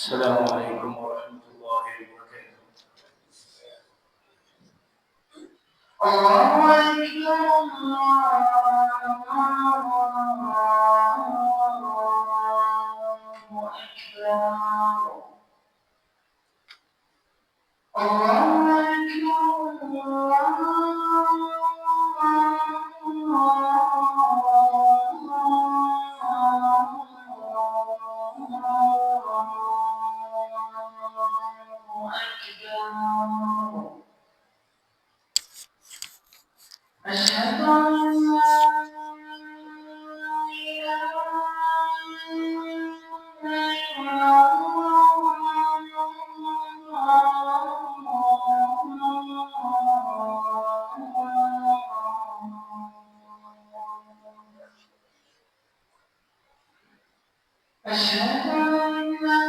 السلام عليكم ورحمة الله وبركاته. الله أكبر. أشهد أن لا أشهد أن لا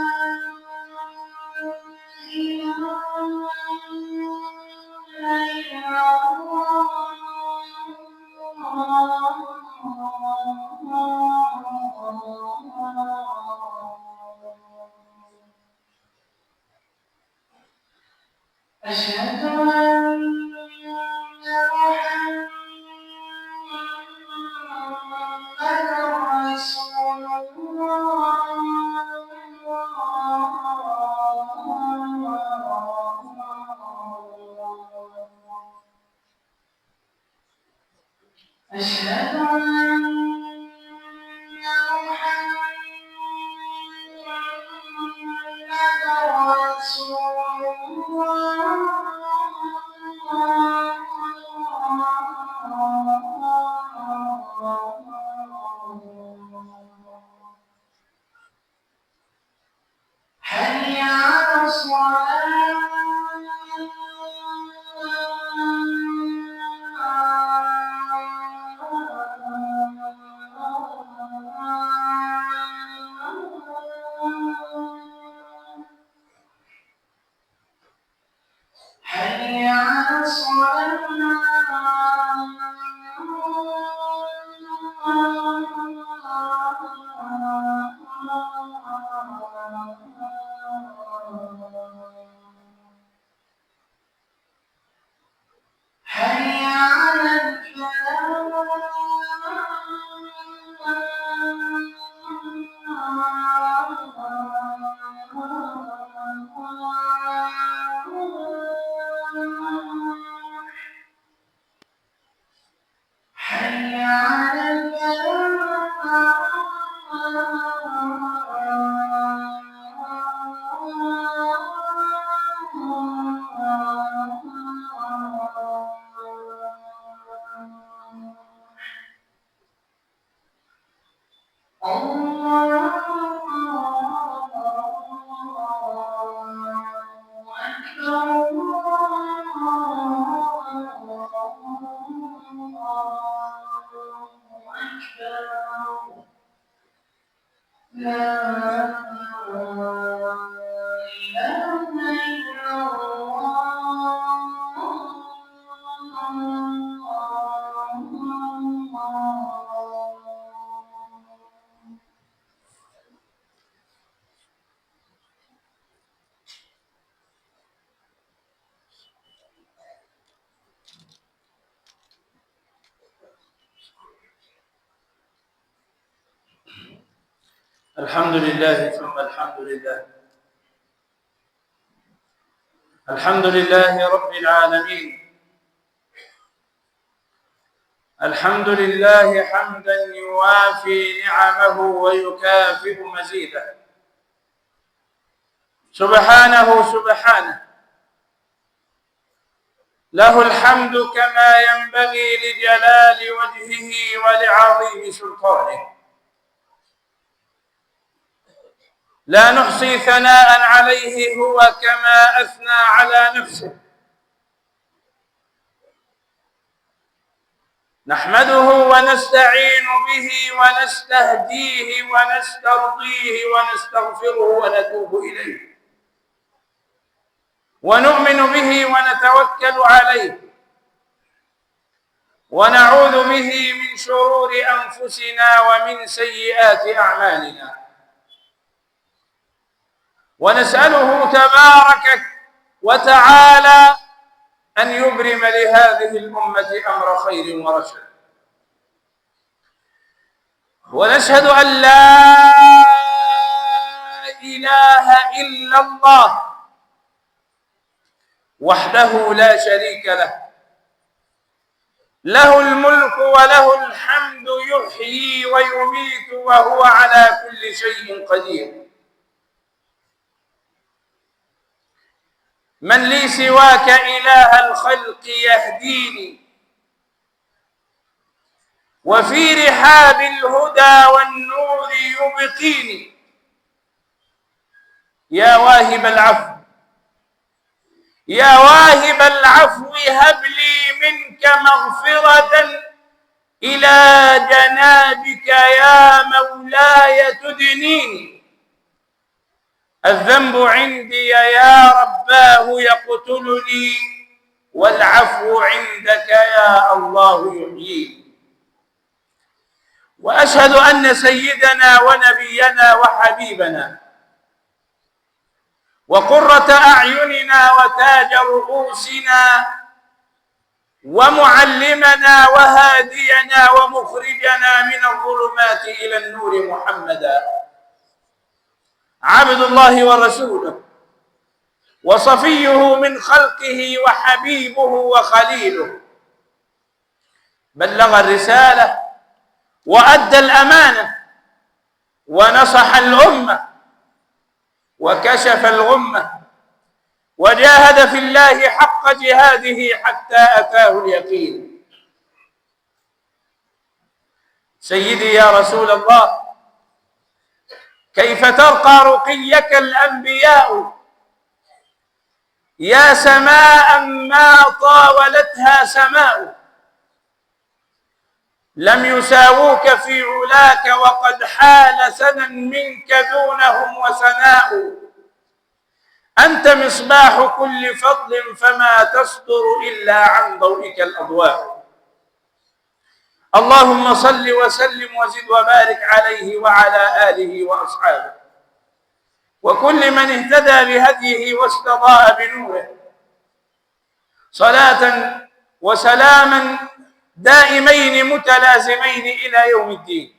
أشهد أن محمدًا رسول الله. أشهد أن محمدًا رسول الله. حي على الصلاة. حي على الصلاة. حي على الفلاح. حي على الفلاح. الحمد لله ثم الحمد لله. الحمد لله رب العالمين. الحمد لله حمدا يوافي نعمه ويكافئ مزيده. سبحانه سبحانه، له الحمد كما ينبغي لجلال وجهه ولعظيم سلطانه. لا نحصي ثناء عليه هو كما أثنى على نفسه. نحمده ونستعين به ونستهديه ونسترضيه ونستغفره ونتوب إليه، ونؤمن به ونتوكل عليه، ونعوذ به من شرور أنفسنا ومن سيئات أعمالنا. ونسأله تبارك وتعالى أن يبرم لهذه الأمة أمر خير ورشد. ونشهد أن لا إله إلا الله وحده لا شريك له، له الملك وله الحمد، يحيي ويميت وهو على كل شيء قدير. من لي سواك إله الخلق يهديني، وفي رحاب الهدى والنور يبقيني. يا واهب العفو، يا واهب العفو، هب لي منك مغفرة إلى جنابك يا مولاي تدنيني. الذنب عندي يا رباه يقتلني، والعفو عندك يا الله يحييني. وأشهد أن سيدنا ونبينا وحبيبنا وقرة أعيننا وتاج رؤوسنا ومعلمنا وهادينا ومخرجنا من الظلمات إلى النور محمدا، عبد الله ورسوله وصفيه من خلقه وحبيبه وخليله، بلغ الرسالة وأدى الأمانة ونصح الأمة وكشف الغمة، وجاهد في الله حق جهاده حتى أتاه اليقين. سيدي يا رسول الله، كيف ترقى رقيك الأنبياء يا سماء ما طاولتها سماء، لم يساووك في علاك وقد حال سنا منك دونهم وسناء. أنت مصباح كل فضل فما تصدر إلا عن ضوئك الأضواء. اللهم صل وسلم وزد وبارك عليه وعلى آله وأصحابه وكل من اهتدى بهديه واستضاء بنوره، صلاة وسلاما دائمين متلازمين إلى يوم الدين.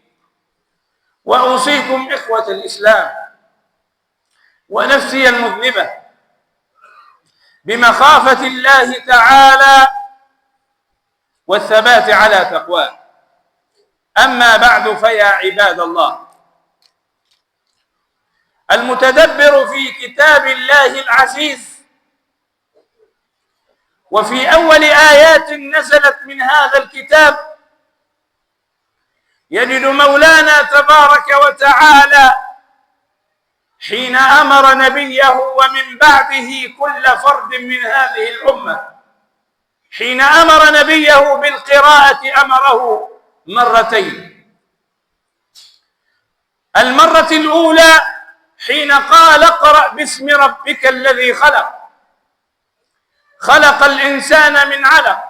وأوصيكم إخوة الإسلام ونفسي المذنبة بمخافة الله تعالى والثبات على تقواه. أما بعد، فيا عباد الله، المتدبر في كتاب الله العزيز وفي أول آيات نزلت من هذا الكتاب يجد مولانا تبارك وتعالى حين أمر نبيه ومن بعده كل فرد من هذه الأمة، حين أمر نبيه بالقراءة أمره مرتين. المرة الأولى حين قال اقرأ باسم ربك الذي خلق، خلق الإنسان من علق.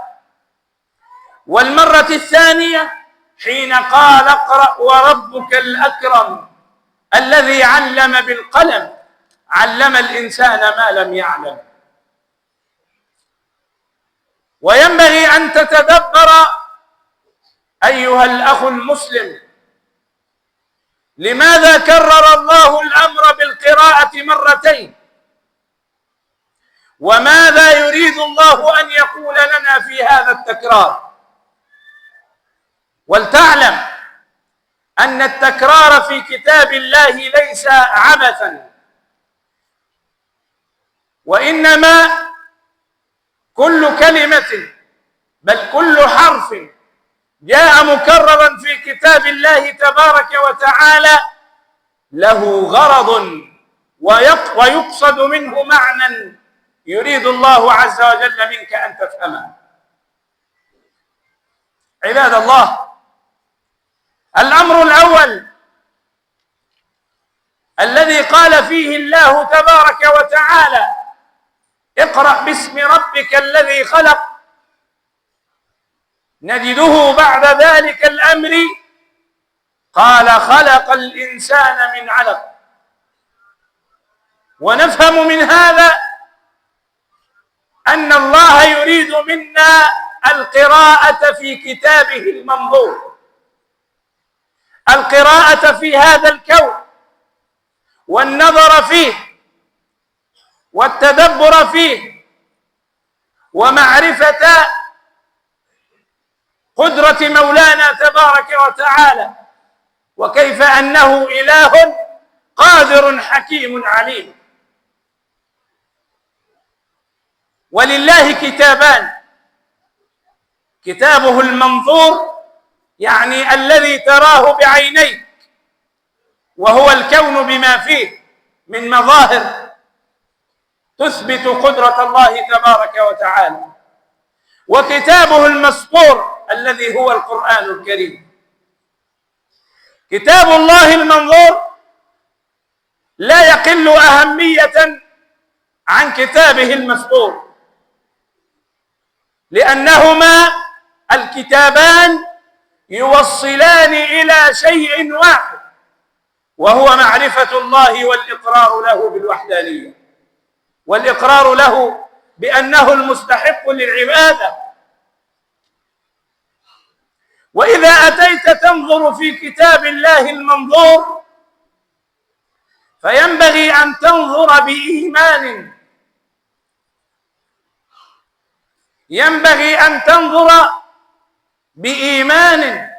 والمرة الثانية حين قال اقرأ وربك الأكرم الذي علم بالقلم، علم الإنسان ما لم يعلم. وينبغي أن تتدبر أيها الأخ المسلم، لماذا كرر الله الأمر بالقراءة مرتين؟ وماذا يريد الله أن يقول لنا في هذا التكرار؟ ولتعلم أن التكرار في كتاب الله ليس عبثا، وإنما كل كلمة بل كل حرف جاء مكررا في كتاب الله تبارك وتعالى له غرض ويقصد منه معنى يريد الله عز وجل منك أن تفهمه. عباد الله، الأمر الأول الذي قال فيه الله تبارك وتعالى اقرأ باسم ربك الذي خلق، نجده بعد ذلك الأمر قال خلق الإنسان من علق. ونفهم من هذا أن الله يريد منا القراءة في كتابه المنظور، القراءة في هذا الكون، والنظر فيه، والتدبر فيه، ومعرفة قدرة مولانا تبارك وتعالى، وكيف أنه إله قادر حكيم عليم. ولله كتابان: كتابه المنظور يعني الذي تراه بعينيك، وهو الكون بما فيه من مظاهر تثبت قدرة الله تبارك وتعالى، وكتابه المسطور الذي هو القرآن الكريم. كتاب الله المنظور لا يقل أهمية عن كتابه المسطور، لأنهما الكتابان يوصلان إلى شيء واحد، وهو معرفة الله والإقرار له بالوحدانية، والإقرار له بأنه المستحق للعبادة. وإذا أتيت تنظر في كتاب الله المنظور فينبغي أن تنظر بإيمان، ينبغي أن تنظر بإيمان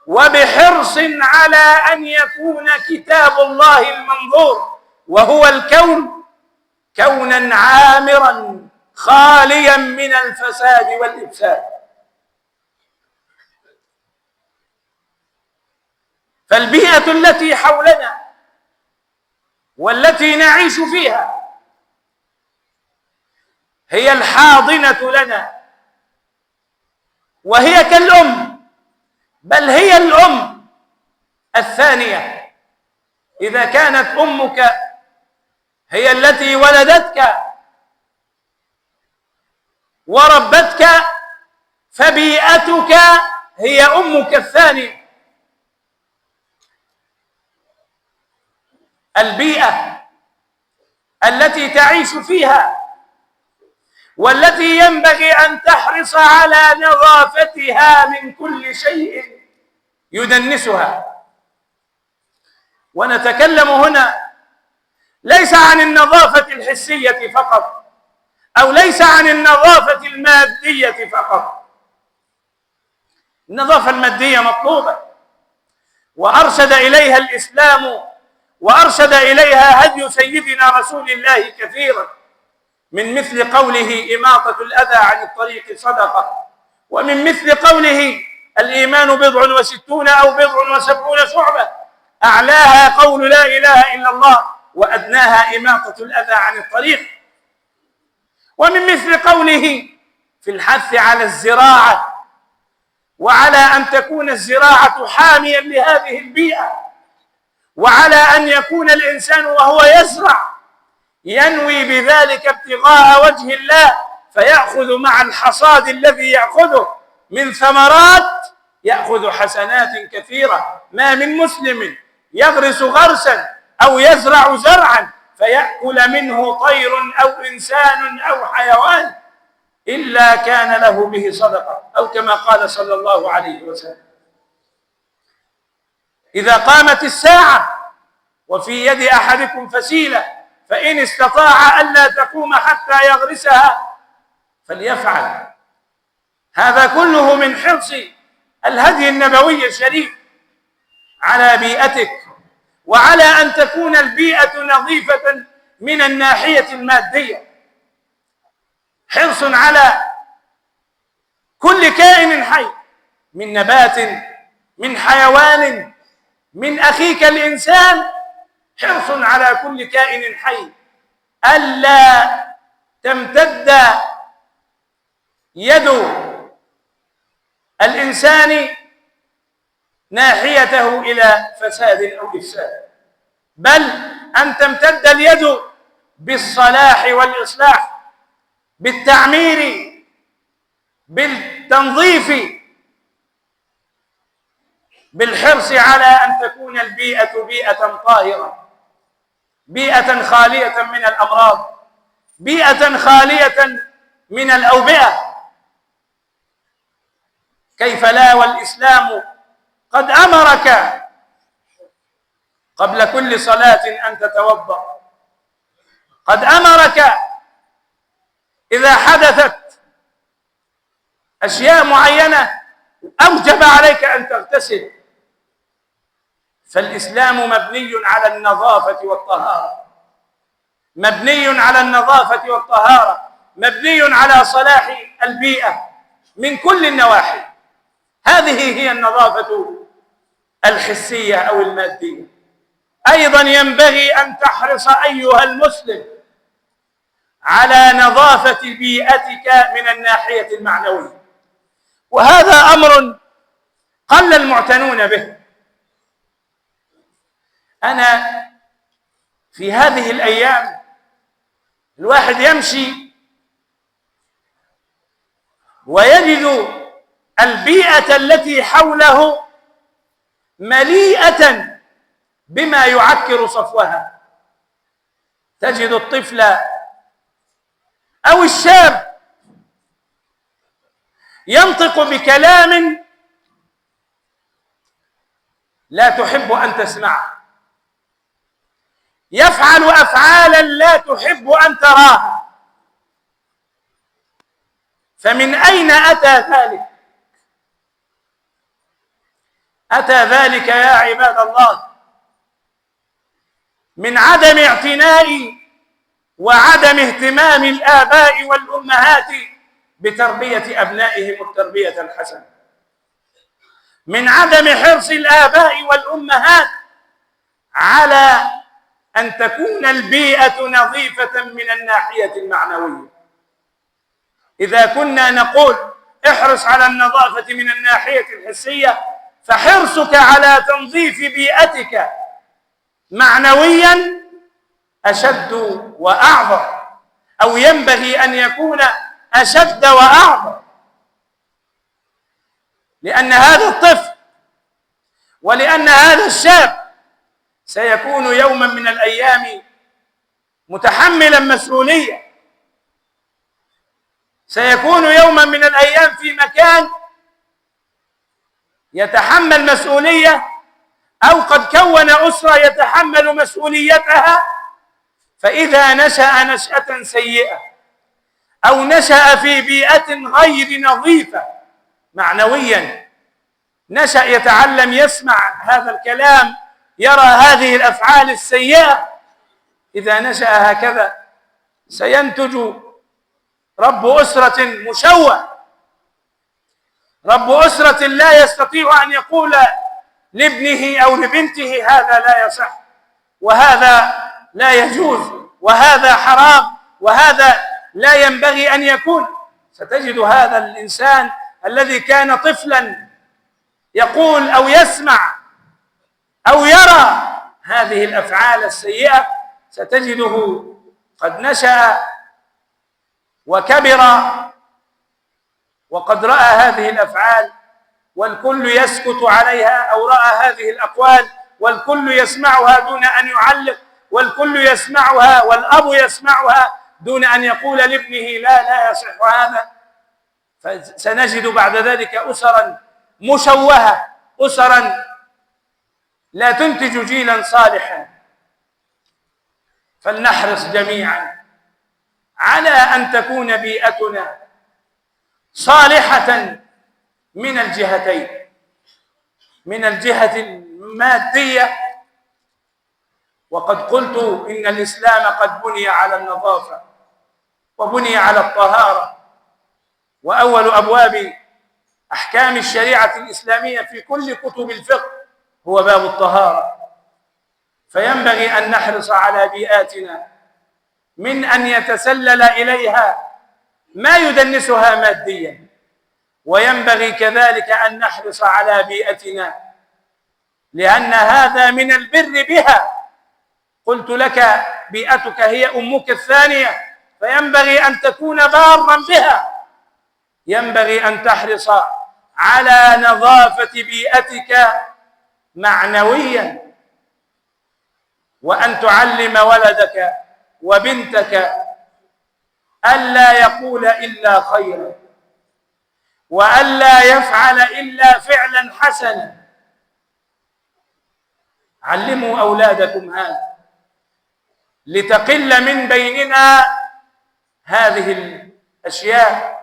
وبحرص على أن يكون كتاب الله المنظور وهو الكون كونا عامرا خاليا من الفساد والإفساد. فالبيئة التي حولنا والتي نعيش فيها هي الحاضنة لنا، وهي كالأم، بل هي الأم الثانية. إذا كانت أمك هي التي ولدتك وربتك فبيئتك هي أمك الثانية. البيئة التي تعيش فيها والتي ينبغي أن تحرص على نظافتها من كل شيء يدنسها. ونتكلم هنا ليس عن النظافة الحسية فقط، أو ليس عن النظافة المادية فقط. النظافة المادية مطلوبة وأرشد إليها الإسلام وأرشد إليها هدي سيدنا رسول الله كثيرا، من مثل قوله إماطة الأذى عن الطريق صدقة، ومن مثل قوله الإيمان 67 أو 70 شعبة، أعلاها قول لا إله إلا الله وأدناها إماطة الأذى عن الطريق. ومن مثل قوله في الحث على الزراعة وعلى أن تكون الزراعة حاميا لهذه البيئة، وعلى أن يكون الإنسان وهو يزرع ينوي بذلك ابتغاء وجه الله، فيأخذ مع الحصاد الذي يأخذه من ثمرات يأخذ حسنات كثيرة. ما من مسلم يغرس غرسا أو يزرع زرعا فيأكل منه طير أو إنسان أو حيوان إلا كان له به صدقة، أو كما قال صلى الله عليه وسلم. إذا قامت الساعة وفي يد أحدكم فسيلة فإن استطاع ألا تقوم حتى يغرسها فليفعل. هذا كله من حرص الهدي النبوي الشريف على بيئتك، وعلى أن تكون البيئة نظيفة من الناحية المادية. حرص على كل كائن حي، من نبات، من حيوان، من أخيك الإنسان. حرص على كل كائن حي ألا تمتد يد الإنسان ناحيته إلى فساد أو إفساد، بل أن تمتد اليد بالصلاح والإصلاح، بالتعمير، بالتنظيف، بالحرص على أن تكون البيئة بيئة طاهرة. بيئة خالية من الأمراض، بيئة خالية من الأوبئة. كيف لا والإسلام قد أمرك قبل كل صلاة أن تتوضأ، قد أمرك إذا حدثت أشياء معينة أوجب عليك أن تغتسل. فالإسلام مبني على النظافة والطهارة، مبني على النظافة والطهارة، مبني على صلاح البيئة من كل النواحي. هذه هي النظافة الحسية أو المادية. أيضا ينبغي أن تحرص أيها المسلم على نظافة بيئتك من الناحية المعنوية، وهذا أمر قل المعتنون به. أنا في هذه الأيام الواحد يمشي ويجد البيئة التي حوله مليئة بما يعكر صفوها. تجد الطفل أو الشاب ينطق بكلام لا تحب أن تسمعه، يفعل أفعالا لا تحب أن تراها. فمن أين أتى ذلك؟ أتى ذلك يا عباد الله من عدم اعتناء وعدم اهتمام الآباء والأمهات بتربية أبنائهم التربية الحسنة، من عدم حرص الآباء والأمهات على أن تكون البيئة نظيفة من الناحية المعنوية. إذا كنا نقول احرص على النظافة من الناحية الحسية، فحرصك على تنظيف بيئتك معنويا أشد وأعظم، أو ينبغي أن يكون أشد وأعظم، لأن هذا الطفل ولأن هذا الشاب سيكون يوما من الأيام متحملا مسؤولية، سيكون يوما من الأيام في مكان يتحمل مسؤولية، أو قد كون أسرة يتحمل مسؤوليتها. فإذا نشأ نشأة سيئة أو نشأ في بيئة غير نظيفة معنويا، نشأ يتعلم يسمع هذا الكلام، يرى هذه الأفعال السيئة، إذا نشأ هكذا سينتج رب أسرة مشوه، رب أسرة لا يستطيع أن يقول لابنه أو لبنته هذا لا يصح، وهذا لا يجوز، وهذا حرام، وهذا لا ينبغي أن يكون. ستجد هذا الإنسان الذي كان طفلا يقول أو يسمع أو يرى هذه الأفعال السيئة، ستجده قد نشأ وكبر وقد رأى هذه الأفعال والكل يسكت عليها، أو رأى هذه الأقوال والكل يسمعها دون أن يعلق، والكل يسمعها والأب يسمعها دون أن يقول لابنه لا يصح هذا. فسنجد بعد ذلك أسرا مشوهة، أسرا لا تنتج جيلا صالحا. فلنحرص جميعا على أن تكون بيئتنا صالحة من الجهتين، من الجهة المادية، وقد قلت إن الإسلام قد بني على النظافة وبني على الطهارة، وأول أبواب أحكام الشريعة الإسلامية في كل كتب الفقه هو باب الطهارة. فينبغي أن نحرص على بيئاتنا من أن يتسلل إليها ما يدنسها ماديا، وينبغي كذلك أن نحرص على بيئتنا لأن هذا من البر بها. قلت لك بيئتك هي أمك الثانية، فينبغي أن تكون بارا بها، ينبغي أن تحرص على نظافة بيئتك معنويا. وأن تعلم ولدك وبنتك ألا يقول إلا خيرا، وألا يفعل إلا فعلا حسنا. علموا أولادكم هذا لتقل من بيننا هذه الأشياء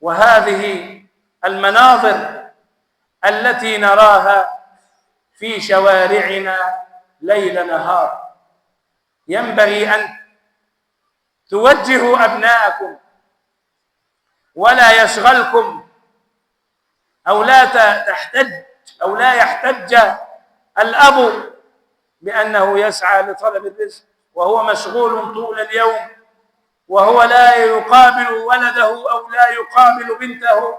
وهذه المناظر التي نراها في شوارعنا ليل نهار. ينبغي أن توجهوا أبناءكم ولا يشغلكم أو لا يحتج الأب بأنه يسعى لطلب الرزق وهو مشغول طول اليوم، وهو لا يقابل ولده أو لا يقابل بنته.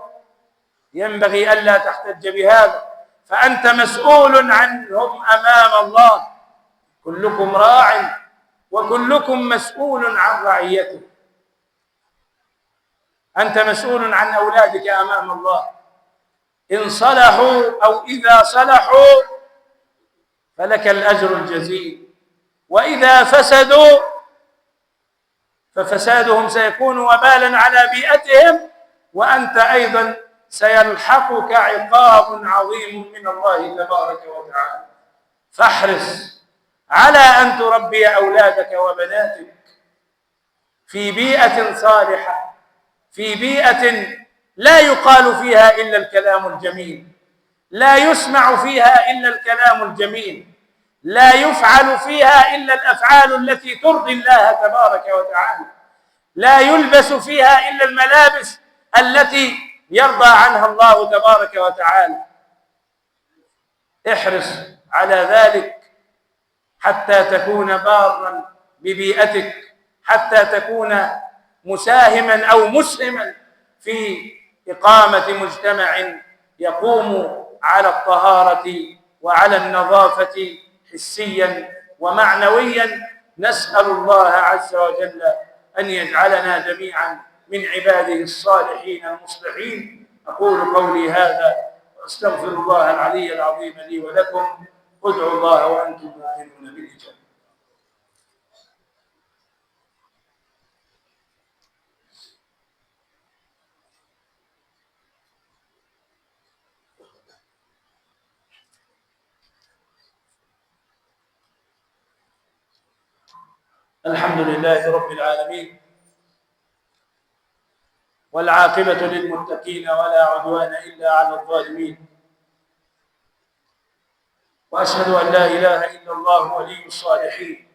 ينبغي ألا تحتج بهذا، فأنت مسؤول عنهم أمام الله. كلكم راع وكلكم مسؤول عن رعيته. أنت مسؤول عن أولادك أمام الله، إن صلحوا أو إذا صلحوا فلك الأجر الجزيل، وإذا فسدوا ففسادهم سيكون وبالا على بيئتهم، وأنت أيضا سيلحقك عقاب عظيم من الله تبارك وتعالى. فاحرص على أن تربي أولادك وبناتك في بيئة صالحة، في بيئة لا يقال فيها إلا الكلام الجميل، لا يسمع فيها إلا الكلام الجميل، لا يفعل فيها إلا الأفعال التي ترضي الله تبارك وتعالى، لا يلبس فيها إلا الملابس التي يرضى عنها الله تبارك وتعالى. احرص على ذلك حتى تكون بارا ببيئتك، حتى تكون مساهما أو مسهما في إقامة مجتمع يقوم على الطهارة وعلى النظافة حسيا ومعنويا. نسأل الله عز وجل أن يجعلنا جميعا من عباده الصالحين المصلحين. أقول قولي هذا وأستغفر الله العلي العظيم لي ولكم. ادعوا الله وأنتم موقنون بالإجابة. الحمد لله رب العالمين، والعاقبة للمتقين ولا عدوان إلا على الظالمين، وأشهد أن لا إله إلا الله ولي الصالحين،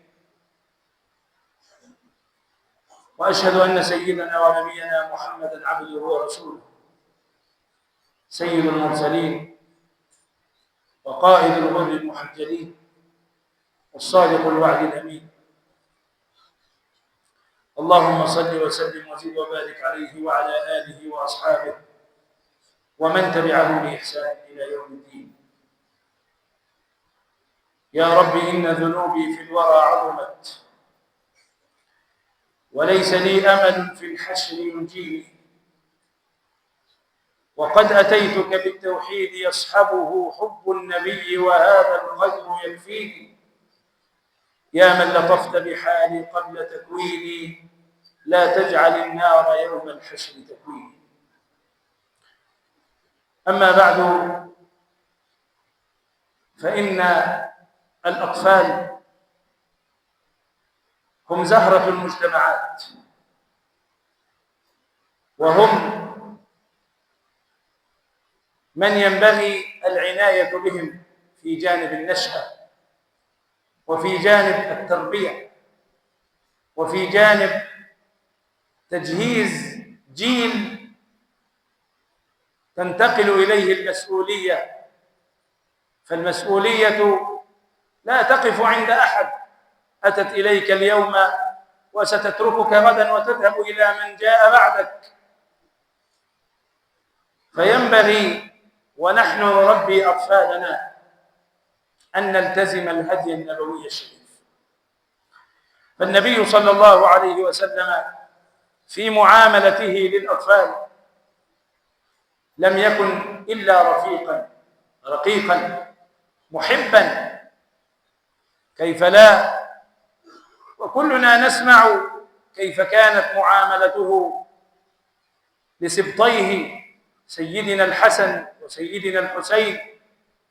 وأشهد أن سيدنا ونبينا محمدا عبده ورسوله سيد المرسلين وقائد الغر المحجلين والصادق الوعد الأمين. اللهم صل وسلم وزد وبارك عليه وعلى آله وأصحابه ومن تبعه بإحسان إلى يوم الدين. يا رب إن ذنوبي في الورى عظمت، وليس لي أمل في الحشر ينجيني، وقد أتيتك بالتوحيد يصحبه حب النبي وهذا القدر يكفيني. يا من لطفت بحالي قبل تكويني، لا تجعل النار يوم الحشر تكويني. أما بعد، فإن الأطفال هم زهرة المجتمعات، وهم من ينبغي العناية بهم في جانب النشأة وفي جانب التربية وفي جانب تجهيز جيل تنتقل إليه المسؤولية. فالمسؤولية لا تقف عند أحد، أتت إليك اليوم وستتركك غدا وتذهب إلى من جاء بعدك. فينبغي ونحن نربي أطفالنا أن نلتزم الهدي النبوي الشريف. فالنبي صلى الله عليه وسلم في معاملته للأطفال لم يكن إلا رفيقا رقيقا محبا كيف لا؟ وكلنا نسمع كيف كانت معاملته لسبطيه سيدنا الحسن وسيدنا الحسين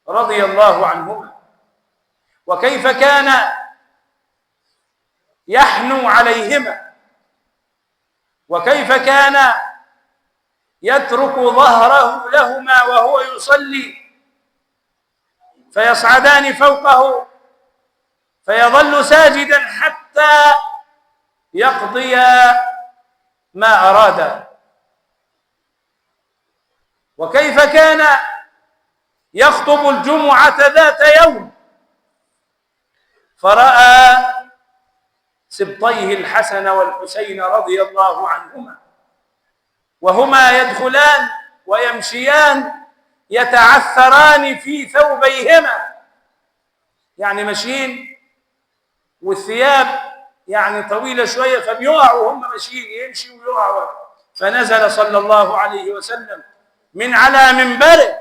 رضي الله عنهما، وكيف كان يحنو عليهما، وكيف كان يترك ظهره لهما وهو يصلي فيصعدان فوقه فيظل ساجدا حتى يقضي ما أراد. وكيف كان يخطب الجمعة ذات يوم فرأى سبطيه الحسن والحسين رضي الله عنهما وهما يدخلان ويمشيان يتعثران في ثوبيهما، يعني ماشيين والثياب يعني طويلة شوية فبيقعوا وهم ماشيين، يمشي ويقعوا. فنزل صلى الله عليه وسلم من على منبره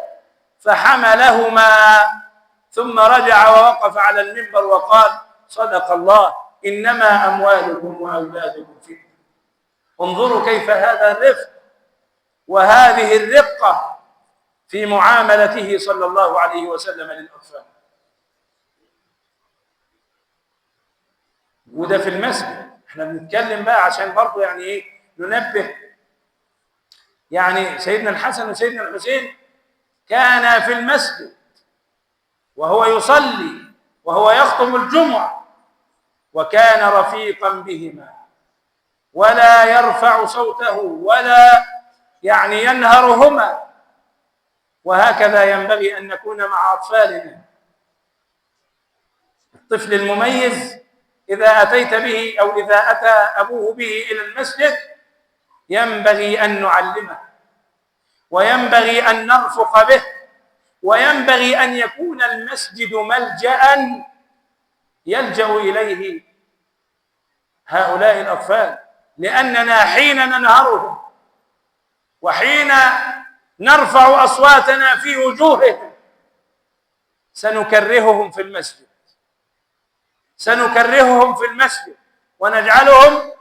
فحملهما ثم رجع ووقف على المنبر وقال: صدق الله، إنما أموالكم وأولادكم فتنة. انظروا كيف هذا الرفق وهذه الرقة في معاملته صلى الله عليه وسلم للأطفال. وده في المسجد. احنا بنتكلم بقى عشان برضه يعني ايه ننبه، يعني سيدنا الحسن وسيدنا الحسين كان في المسجد وهو يصلي وهو يخطب الجمعة، وكان رفيقا بهما ولا يرفع صوته ولا يعني ينهرهما. وهكذا ينبغي أن نكون مع أطفالنا. الطفل المميز إذا أتيت به أو إذا أتى أبوه به إلى المسجد ينبغي أن نعلمه، وينبغي أن نرفق به، وينبغي أن يكون المسجد ملجأ يلجأ إليه هؤلاء الأطفال، لأننا حين ننهرهم وحين نرفع أصواتنا في وجوههم سنكرههم في المسجد، سنكرههم في المسجد ونجعلهم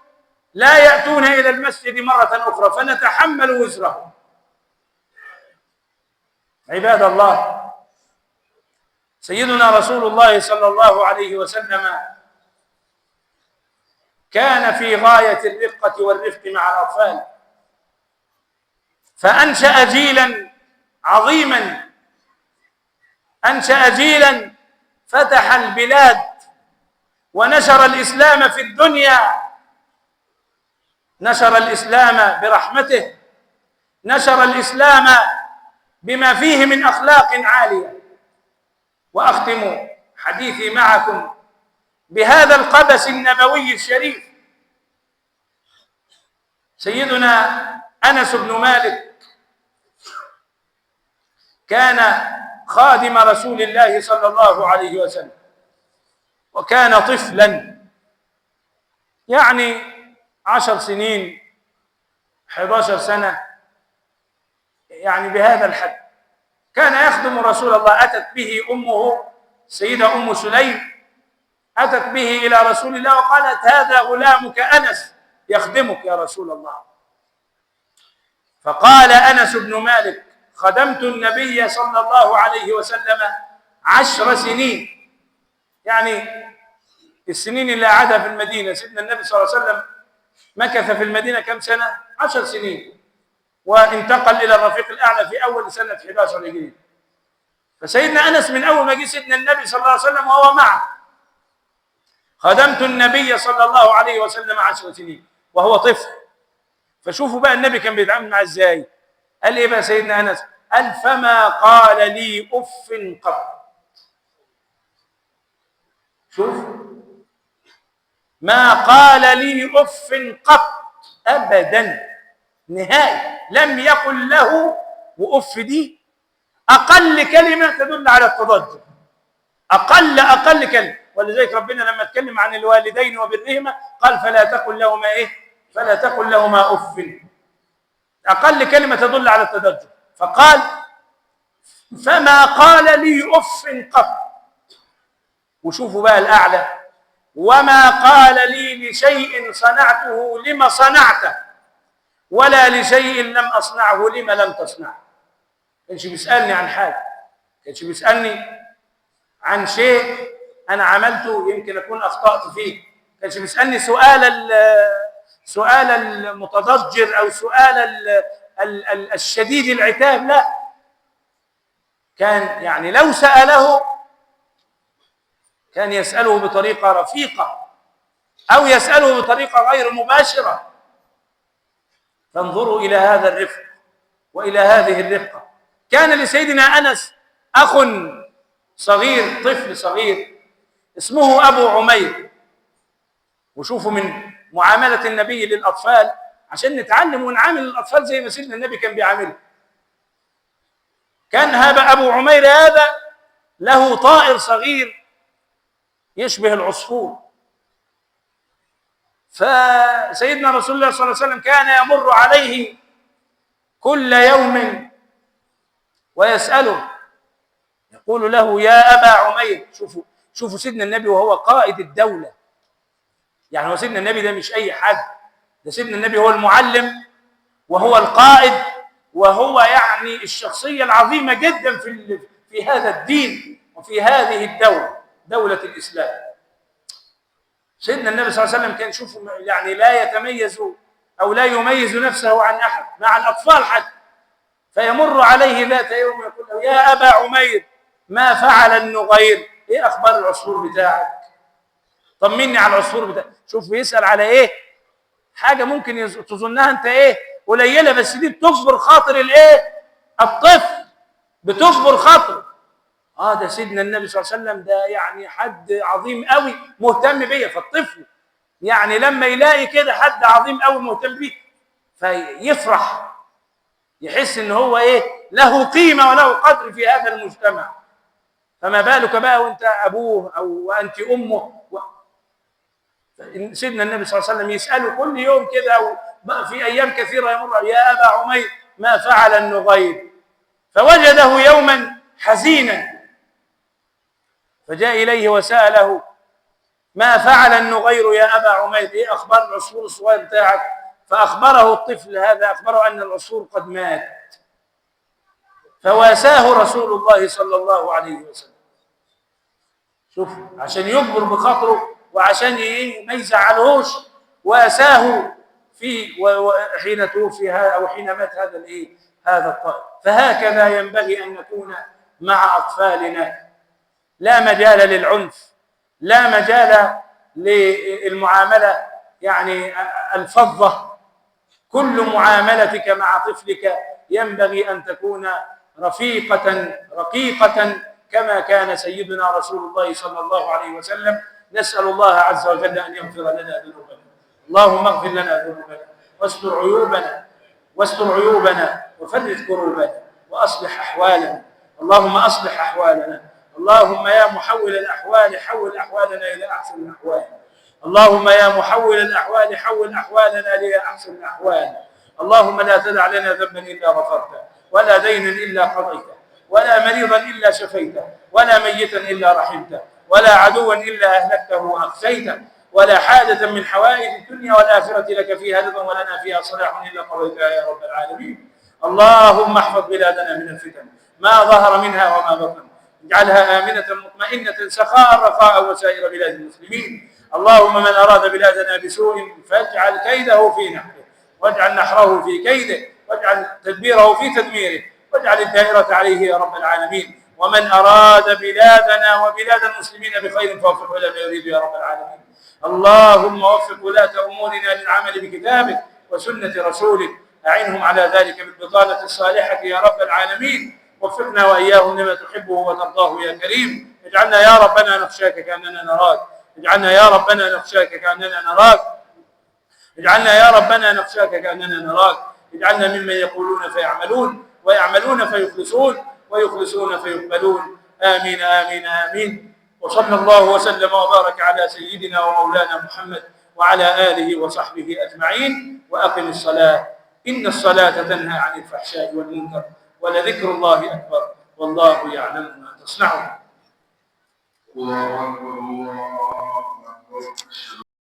لا يأتون إلى المسجد مرة أخرى فنتحمل وزرهم. عباد الله، سيدنا رسول الله صلى الله عليه وسلم كان في غاية الرقة والرفق مع الأطفال، فأنشأ جيلا عظيما، أنشأ جيلا فتح البلاد ونشر الإسلام في الدنيا، نشر الإسلام برحمته، نشر الإسلام بما فيه من أخلاق عالية. وأختم حديثي معكم بهذا القبس النبوي الشريف. سيدنا أنس بن مالك كان خادم رسول الله صلى الله عليه وسلم، وكان طفلا يعني 10 سنين 11 سنة، يعني بهذا الحد. كان يخدم رسول الله. أتت به أمه السيدة أم سليم، أتت به إلى رسول الله وقالت: هذا غلامك أنس يخدمك يا رسول الله. فقال أنس بن مالك: خدمت النبي صلى الله عليه وسلم 10 سنين، يعني السنين اللي قعدها في المدينة. سيدنا النبي صلى الله عليه وسلم مكث في المدينة كم سنة؟ 10 سنين، وانتقل إلى الرفيق الأعلى في أول سنة 11 هجرية. فسيدنا أنس من أول ما جه سيدنا النبي صلى الله عليه وسلم وهو معه. خدمت النبي صلى الله عليه وسلم 10 سنين وهو طفل. فشوفوا بقى النبي كان بيتعامل معاه ازاي. قال ايه بقى سيدنا أنس؟ قال: فما قال لي أف قط. شوف، ما قال لي أف قط أبدا نهائي، لم يقل له. وأف دي أقل كلمة تدل على التضجر، أقل كلمة. ولذلك ربنا لما اتكلم عن الوالدين وبرهما قال: فلا تقل لهما إيه؟ فلا تقل لهما أف. أقل كلمة تدل على التضجر. فقال: فما قال لي أف قط. وشوفوا بقى الأعلى: وما قال لي لشيء صنعته لم صنعته ولا لشيء لم أصنعه لم لم تصنعه. كانش بيسألني عن حاجة، كانش بيسألني عن شيء أنا عملته يمكن أكون أخطأت فيه، كانش بيسألني سؤال المتضجر أو سؤال الشديد العتاب، لا، كان يعني لو سأله كان يسأله بطريقة رفيقة أو يسأله بطريقة غير مباشرة. فانظروا إلى هذا الرفق وإلى هذه الرفقة. كان لسيدنا أنس أخ صغير، طفل صغير اسمه أبو عمير. وشوفوا من معاملة النبي للأطفال عشان نتعلم ونعامل الأطفال زي ما سيدنا النبي كان بيعاملهم. كان هذا أبو عمير هذا له طائر صغير يشبه العصفور، فسيدنا رسول الله صلى الله عليه وسلم كان يمر عليه كل يوم ويسأله، يقول له: يا أبا عمير. شوفوا سيدنا النبي وهو قائد الدولة، يعني هو سيدنا النبي ده مش أي حد، ده سيدنا النبي هو المعلم وهو القائد وهو يعني الشخصية العظيمة جدا في هذا الدين وفي هذه الدولة، دولة الإسلام. سيدنا النبي صلى الله عليه وسلم كان شوفوا يعني لا يتميز أو لا يميز نفسه عن أحد مع الأطفال حتى. فيمر عليه ذات يوم يقول له: يا أبا عمير، ما فعل النغير؟ إيه أخبار العصفور بتاعك؟ طمني على العصفور بتاعك. شوف بيسأل على إيه؟ حاجة ممكن تظنها أنت إيه قليلة، بس دي بتجبر خاطر الإيه؟ الطفل، بتجبر خاطر. ده سيدنا النبي صلى الله عليه وسلم ده يعني حد عظيم قوي مهتم بيا. فالطفل يعني لما يلاقي كده حد عظيم قوي مهتم بيه فيفرح، يحس ان هو ايه له قيمه وله قدر في هذا المجتمع. فما بالك بقى وانت ابوه او وانت امه سيدنا النبي صلى الله عليه وسلم يساله كل يوم كده، او في ايام كثيره يمر: يا ابا عمير، ما فعل النغير؟ فوجده يوما حزينا فجاء اليه وساله: ما فعل النغير يا ابا عمير؟ ايه اخبار العصفور الصغير بتاعك؟ فاخبره الطفل هذا، اخبره ان العصفور قد مات. فواساه رسول الله صلى الله عليه وسلم. شوف، عشان يجبر بخاطره وعشان ما يزعلهوش، واساه حين توفي او حين مات هذا الطائر. فهكذا ينبغي ان نكون مع اطفالنا، لا مجال للعنف، لا مجال للمعامله يعني الفظه. كل معاملتك مع طفلك ينبغي ان تكون رفيقه رقيقه كما كان سيدنا رسول الله صلى الله عليه وسلم. نسال الله عز وجل ان يغفر لنا ذنوبنا. اللهم اغفر لنا ذنوبنا واستر عيوبنا وفرج كروبنا واصلح احوالنا. اللهم اصلح احوالنا. اللهم يا محول الاحوال حول احوالنا الى احسن الاحوال. اللهم يا محول الاحوال حول احوالنا الى احسن الاحوال. اللهم لا تدع لنا ذنبا الا غفرته، ولا دينا الا قضيته، ولا مريضا الا شفيته، ولا ميتا الا رحمته، ولا عدوا الا اهلكته واخزيته، ولا حاجة من حوائج الدنيا والآخرة لك فيها رضا ولنا فيها صلاح إلا قضيتها يا رب العالمين. اللهم احفظ بلادنا من الفتن ما ظهر منها وما بطن، اجعلها آمنة مطمئنة سخاء رخاء وسائر بلاد المسلمين. اللهم من أراد بلادنا بسوء فاجعل كيده في نحره، واجعل نحره في كيده، واجعل تدبيره في تدميره، واجعل الدائرة عليه يا رب العالمين. ومن أراد بلادنا وبلاد المسلمين بخير فوفقه إلى ما يريد يا رب العالمين. اللهم وفق ولاة أمورنا للعمل بكتابك وسنة رسولك، أعنهم على ذلك بالبطانة الصالحة يا رب العالمين. وفقنا وإياهم لما تحبه وترضاه يا كريم. اجعلنا يا ربنا نخشاك كأننا نراك، اجعلنا يا ربنا نخشاك كأننا نراك، اجعلنا يا ربنا نخشاك كأننا نراك. اجعلنا ممن يقولون فيعملون، ويعملون فيخلصون، ويخلصون فيقبلون. آمين آمين آمين. وصلى الله وسلم وبارك على سيدنا ومولانا محمد وعلى آله وصحبه أجمعين. وأقم الصلاة، إن الصلاة تنهى عن الفحشاء والمنكر، ولذكر الله أكبر، والله يعلم ما تصنعون. الله أكبر الله أكبر أشهد